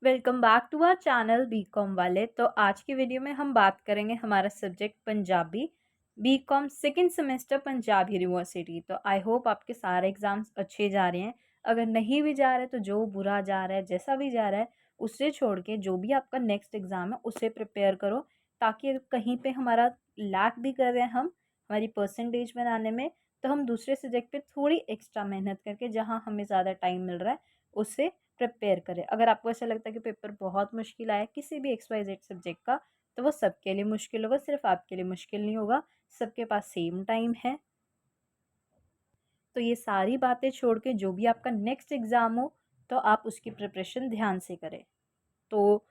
Welcome back to our channel BCom वाले। तो आज की वीडियो में हम बात करेंगे हमारा subject Punjabi, BCom second semester Punjab University. तो आई होप आपके सारे एग्जाम्स अच्छे जा रहे हैं। अगर नहीं भी जा रहे तो जो बुरा जा रहा है, जैसा भी जा रहा है, उससे छोड़ के जो भी आपका नेक्स्ट एग्ज़ाम है उसे प्रिपेयर करो, ताकि कहीं पे हमारा लैक भी कर रहे हैं हम हमारी परसेंटेज बनाने में, तो हम दूसरे सब्जेक्ट पे थोड़ी एक्स्ट्रा मेहनत करके जहाँ हमें ज़्यादा टाइम मिल रहा है उससे प्रिपेयर करें। अगर आपको ऐसा लगता है कि पेपर बहुत मुश्किल आया किसी भी XYZ सब्जेक्ट का, तो वो सबके लिए मुश्किल होगा, सिर्फ आपके लिए मुश्किल नहीं होगा। सबके पास सेम टाइम है। तो ये सारी बातें छोड़ के जो भी आपका नेक्स्ट एग्ज़ाम हो, तो आप उसकी प्रिपरेशन ध्यान से करें। तो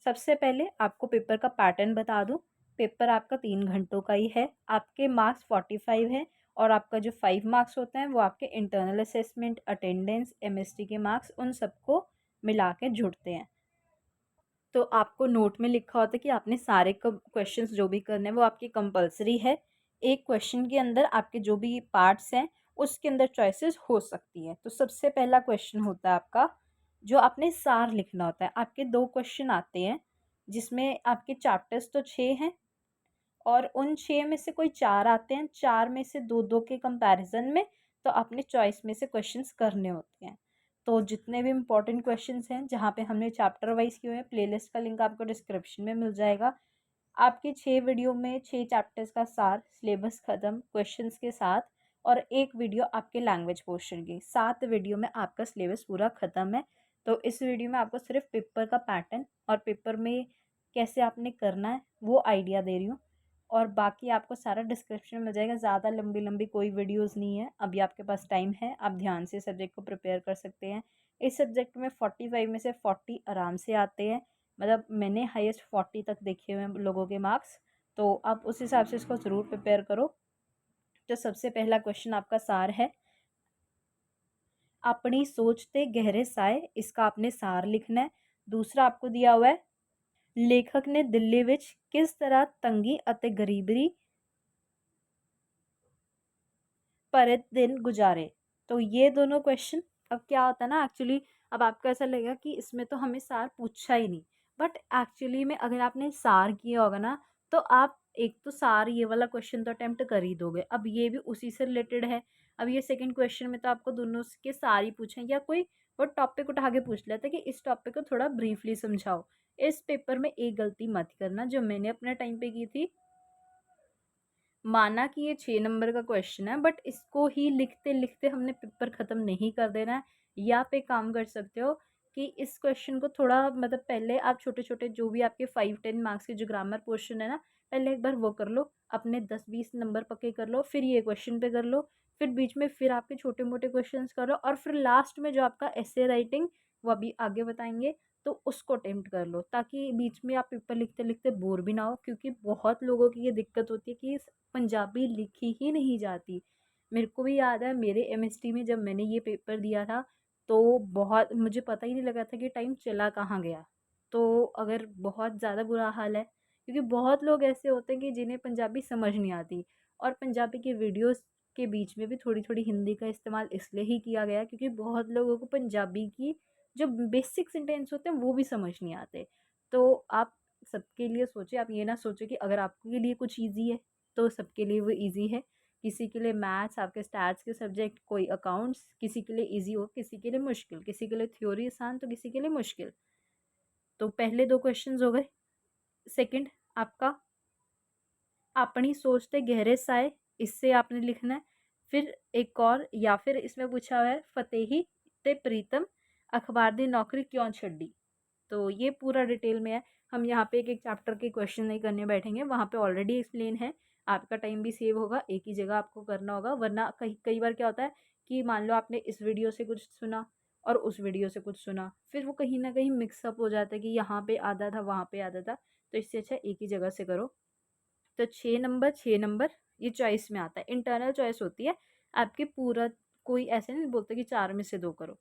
सबसे पहले आपको पेपर का पैटर्न बता दूँ। पेपर आपका 3 घंटों का ही है। आपके मार्क्स 45 हैं और आपका जो 5 मार्क्स होते हैं वो आपके इंटरनल असेसमेंट, अटेंडेंस, MST के मार्क्स, उन सबको मिला के जुड़ते हैं। तो आपको नोट में लिखा होता है कि आपने सारे क्वेश्चंस जो भी करने हैं वो आपकी कंपलसरी है। एक क्वेश्चन के अंदर आपके जो भी पार्ट्स हैं उसके अंदर चॉइसेस हो सकती हैं। तो सबसे पहला क्वेश्चन होता है आपका, जो आपने सार लिखना होता है। आपके 2 क्वेश्चन आते हैं जिसमें आपके चैप्टर्स तो 6 हैं और उन 6 में से कोई 4 आते हैं, 4 में से 2-2 के कंपैरिज़न में, तो आपने चॉइस में से क्वेश्चंस करने होते हैं। तो जितने भी इम्पोर्टेंट क्वेश्चंस हैं, जहाँ पे हमने चैप्टर वाइज़ किए हुए हैं, प्लेलिस्ट का लिंक आपको डिस्क्रिप्शन में मिल जाएगा। आपके 6 वीडियो में 6 चैप्टर्स का सार, सिलेबस ख़त्म, क्वेश्चंस के साथ, और 1 वीडियो आपके लैंग्वेज पोर्शन की। 7 वीडियो में आपका सिलेबस पूरा ख़त्म है। तो इस वीडियो में आपको सिर्फ पेपर का पैटर्न और पेपर में कैसे आपने करना है वो आइडिया दे रही हूँ, और बाकी आपको सारा डिस्क्रिप्शन में मिल जाएगा। ज़्यादा लंबी लंबी कोई वीडियोस नहीं है। अभी आपके पास टाइम है, आप ध्यान से सब्जेक्ट को प्रिपेयर कर सकते हैं। इस सब्जेक्ट में 45 में से 40 आराम से आते हैं। मतलब मैंने हाईएस्ट 40 तक देखे हुए हैं लोगों के मार्क्स। तो आप उस हिसाब से इसको ज़रूर प्रिपेयर करो। तो सबसे पहला क्वेश्चन आपका सार है, अपनी सोचते गहरे साए, इसका आपने सार लिखना है। दूसरा आपको दिया हुआ है, लेखक ने दिल्ली विच किस तरह तंगी अते गरीबी पर दिन गुजारे। तो ये दोनों क्वेश्चन, अब क्या होता है ना, एक्चुअली अब आपको ऐसा लगेगा कि इसमें तो हमें सार पूछा ही नहीं, बट एक्चुअली में अगर आपने सार किया होगा ना, तो आप एक तो सार ये वाला क्वेश्चन तो अटेम्प्ट कर ही दोगे। अब ये भी उसी से रिलेटेड है। अब ये सेकंड क्वेश्चन में तो आपको दोनों के सार ही पूछे, या कोई वो टॉपिक उठा के पूछ लेता है कि इस टॉपिक को थोड़ा ब्रीफली समझाओ। इस पेपर में एक गलती मत करना जो मैंने अपने टाइम पे की थी। माना कि ये 6 नंबर का क्वेश्चन है, बट इसको ही लिखते लिखते हमने पेपर ख़त्म नहीं कर देना है। या आप एक काम कर सकते हो कि इस क्वेश्चन को थोड़ा, मतलब पहले आप छोटे छोटे जो भी आपके 5-10 मार्क्स के जो ग्रामर पोर्शन है ना, पहले एक बार वो कर लो, अपने 10-20 नंबर पक्के कर लो, फिर ये क्वेश्चन पे कर लो, फिर बीच में फिर आपके छोटे मोटे क्वेश्चन करो, और फिर लास्ट में जो आपका ऐसे राइटिंग, वो अभी आगे बताएंगे, तो उसको अटेम्प्ट कर लो, ताकि बीच में आप पेपर लिखते लिखते बोर भी ना हो। क्योंकि बहुत लोगों की ये दिक्कत होती है कि पंजाबी लिखी ही नहीं जाती। मेरे को भी याद है मेरे MST में जब मैंने ये पेपर दिया था, तो बहुत मुझे पता ही नहीं लगा था कि टाइम चला कहाँ गया। तो अगर बहुत ज़्यादा बुरा हाल है, क्योंकि बहुत लोग ऐसे होते हैं कि जिन्हें पंजाबी समझ नहीं आती, और पंजाबी के वीडियोस के बीच में भी थोड़ी थोड़ी हिंदी का इस्तेमाल इसलिए ही किया गया क्योंकि बहुत लोगों को पंजाबी की जो बेसिक सेंटेंस होते हैं वो भी समझ नहीं आते। तो आप सबके लिए सोचिए, आप ये ना सोचो कि अगर आपके लिए कुछ ईजी है तो सबके लिए वो ईजी है। किसी के लिए मैथ्स, आपके स्टैट्स के सब्जेक्ट, कोई अकाउंट्स, किसी के लिए ईजी हो, किसी के लिए मुश्किल, किसी के लिए थ्योरी आसान तो किसी के लिए मुश्किल। तो पहले 2 क्वेश्चंस हो गए। सेकंड आपका, अपनी सोचते गहरे साए, इससे आपने लिखना है। फिर एक और, या फिर इसमें पूछा हुआ है, फतेही ते प्रीतम अखबार दी नौकरी क्यों छड्डी। तो ये पूरा डिटेल में है। हम यहाँ पे एक एक चैप्टर के क्वेश्चन नहीं करने बैठेंगे, वहाँ पे ऑलरेडी एक्सप्लेन है। आपका टाइम भी सेव होगा, एक ही जगह आपको करना होगा। वरना कई कई बार क्या होता है कि मान लो आपने इस वीडियो से कुछ सुना और उस वीडियो से कुछ सुना, फिर वो कहीं ना कहीं मिक्सअप हो जाता है कि यहाँ पे आधा था, वहाँ पे आधा था। तो इससे अच्छा एक ही जगह से करो। तो 6 नंबर ये चॉइस में आता है, इंटरनल चॉइस होती है आपकी। पूरा कोई ऐसे नहीं बोलता कि 4 में से 2 करो।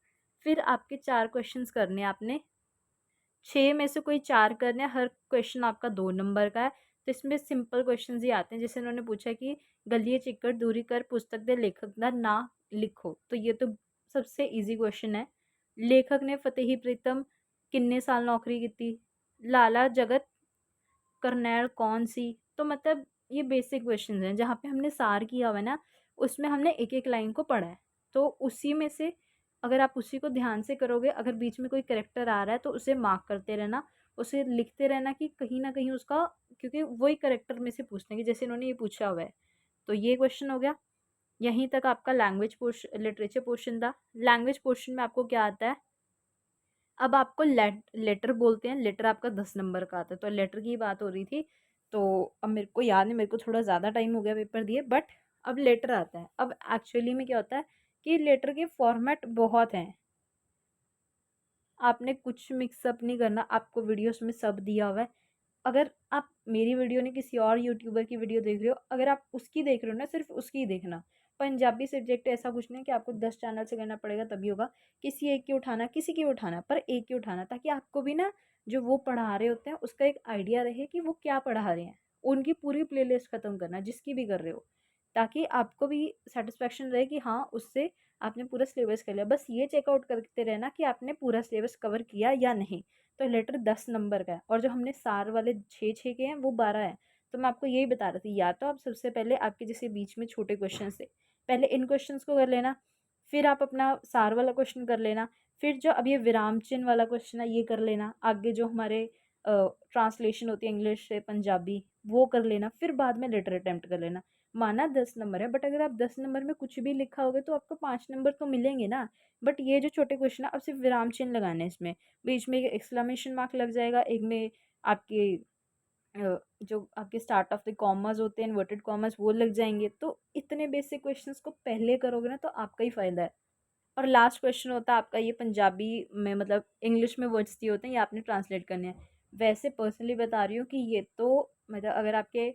फिर आपके 4 क्वेश्चंस करने हैं आपने, 6 में से कोई 4 करने हैं। हर क्वेश्चन आपका 2 नंबर का है। तो इसमें सिंपल क्वेश्चन ही आते हैं, जैसे उन्होंने पूछा कि गलिए चिक्कड़ दूरी कर पुस्तक दे लेखक का ना लिखो। तो ये तो सबसे इजी क्वेश्चन है। लेखक ने फतेही प्रीतम किन्ने साल नौकरी की, लाला जगत करनैल कौन सी। तो मतलब ये बेसिक क्वेश्चन हैं जहाँ पे हमने सार किया हुआ है ना, उसमें हमने एक एक लाइन को पढ़ा है। तो उसी में से अगर आप उसी को ध्यान से करोगे, अगर बीच में कोई करेक्टर आ रहा है तो उसे मार्क करते रहना, उसे लिखते रहना कि कहीं ना कहीं उसका, क्योंकि वही करेक्टर में से पूछते हैं कि जैसे इन्होंने ये पूछा हुआ है। तो ये क्वेश्चन हो गया। यहीं तक आपका लैंग्वेज पोर्शन, लिटरेचर पोर्शन था। लैंग्वेज पोर्शन में आपको क्या आता है, अब आपको लेटर बोलते हैं, लेटर आपका 10 नंबर का आता है। तो लेटर की बात हो रही थी, तो अब मेरे को याद नहीं, मेरे को थोड़ा ज़्यादा टाइम हो गया पेपर दिए, बट अब लेटर आता है। अब एक्चुअली में क्या होता है कि लेटर के फॉर्मेट बहुत हैं, आपने कुछ मिक्सअप नहीं करना, आपको वीडियोस में सब दिया हुआ है। अगर आप मेरी वीडियो नहीं किसी और यूट्यूबर की वीडियो देख रहे हो, अगर आप उसकी देख रहे हो ना, सिर्फ उसकी ही देखना। पंजाबी सब्जेक्ट ऐसा कुछ नहीं कि आपको 10 चैनल से करना पड़ेगा तभी होगा। किसी एक की उठाना, किसी की उठाना, पर एक की उठाना, ताकि आपको भी ना जो वो पढ़ा रहे होते हैं उसका एक आइडिया रहे कि वो क्या पढ़ा रहे हैं। उनकी पूरी प्लेलिस्ट ख़त्म करना जिसकी भी कर रहे हो, ताकि आपको भी सेटिस्फेक्शन रहे कि हाँ, उससे आपने पूरा सिलेबस कर लिया। बस ये चेकआउट करते रहना कि आपने पूरा सिलेबस कवर किया या नहीं। तो लेटर 10 नंबर का है, और जो हमने सार वाले 6-6 के हैं वो 12 है। तो मैं आपको यही बता रही थी, या तो आप सबसे पहले आपके जैसे बीच में छोटे क्वेश्चन थे, पहले इन क्वेश्चंस को कर लेना, फिर आप अपना सार वाला क्वेश्चन कर लेना, फिर जो अब ये विराम चिन्ह वाला क्वेश्चन है ये कर लेना, आगे जो हमारे ट्रांसलेशन होती है इंग्लिश से पंजाबी वो कर लेना, फिर बाद में लेटर अटेम्प्ट कर लेना। माना 10 नंबर है, बट अगर आप 10 नंबर में कुछ भी लिखा होगा तो आपको 5 नंबर तो मिलेंगे ना। बट ये जो छोटे क्वेश्चन है, अब सिर्फ विराम चिन्ह लगाने हैं इसमें, बीच में एक एक्सक्लेमेशन मार्क लग जाएगा, एक में आपके जो आपके स्टार्ट ऑफ द कॉमर्स होते हैं, इन्वर्टेड कॉमर्स, वो लग जाएंगे। तो इतने बेसिक क्वेश्चंस को पहले करोगे ना तो आपका ही फ़ायदा है। और लास्ट क्वेश्चन होता है आपका ये पंजाबी में, मतलब इंग्लिश में वर्ड्स दिए होते हैं, ये आपने ट्रांसलेट करने हैं। वैसे पर्सनली बता रही हूँ कि ये तो मतलब अगर आपके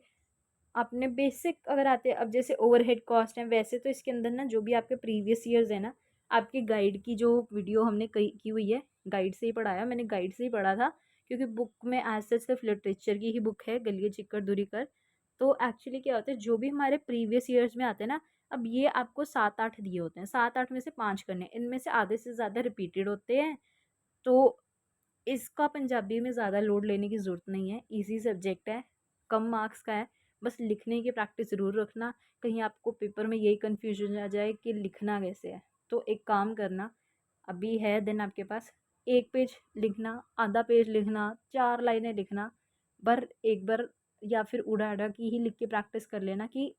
आपने बेसिक अगर आते हैं, अब जैसे ओवरहेड कॉस्ट है, वैसे तो इसके अंदर ना जो भी आपके प्रीवियस ईयर्स है ना, आपकी गाइड की जो वीडियो हमने कही की हुई है, गाइड से ही पढ़ाया मैंने, गाइड से ही पढ़ा था, क्योंकि बुक में एज सच सिर्फ लिटरेचर की ही बुक है, गलिए चिक्कर दूरी कर। तो एक्चुअली क्या होता है, जो भी हमारे प्रीवियस ईयर्स में आते हैं ना, अब ये आपको 7-8 दिए होते हैं, 7-8 में से 5 करने, इनमें से आधे से ज़्यादा रिपीटेड होते हैं। तो इसका पंजाबी में ज़्यादा लोड लेने की ज़रूरत नहीं है, ईज़ी सब्जेक्ट है, कम मार्क्स का है। बस लिखने की प्रैक्टिस ज़रूर रखना, कहीं आपको पेपर में यही कन्फ्यूजन आ जाए कि लिखना कैसे है। तो एक काम करना, अभी है दिन आपके पास, 1 पेज लिखना, आधा पेज लिखना, 4 लाइनें लिखना, पर एक बार या फिर ऊड़ा-आड़ा की ही लिख के प्रैक्टिस कर लेना कि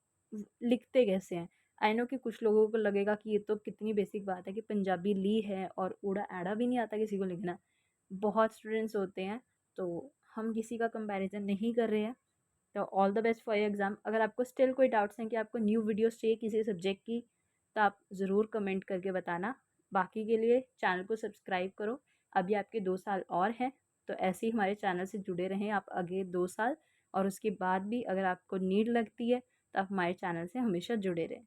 लिखते कैसे हैं। आई नो कि कुछ लोगों को लगेगा कि ये तो कितनी बेसिक बात है कि पंजाबी ली है और ऊड़ा-आड़ा भी नहीं आता किसी को लिखना। बहुत स्टूडेंट्स होते हैं, तो हम किसी का कंपैरिजन नहीं कर रहे हैं। तो all the best for your exam. अगर आपको स्टिल कोई डाउट्स हैं कि आपको न्यू वीडियोस चाहिए किसी सब्जेक्ट की, तो आप ज़रूर कमेंट करके बताना। बाकी के लिए चैनल को सब्सक्राइब करो। अभी आपके 2 साल और हैं, तो ऐसे ही हमारे चैनल से जुड़े रहें आप आगे 2 साल, और उसके बाद भी अगर आपको नीड लगती है तो आप हमारे चैनल से हमेशा जुड़े रहें।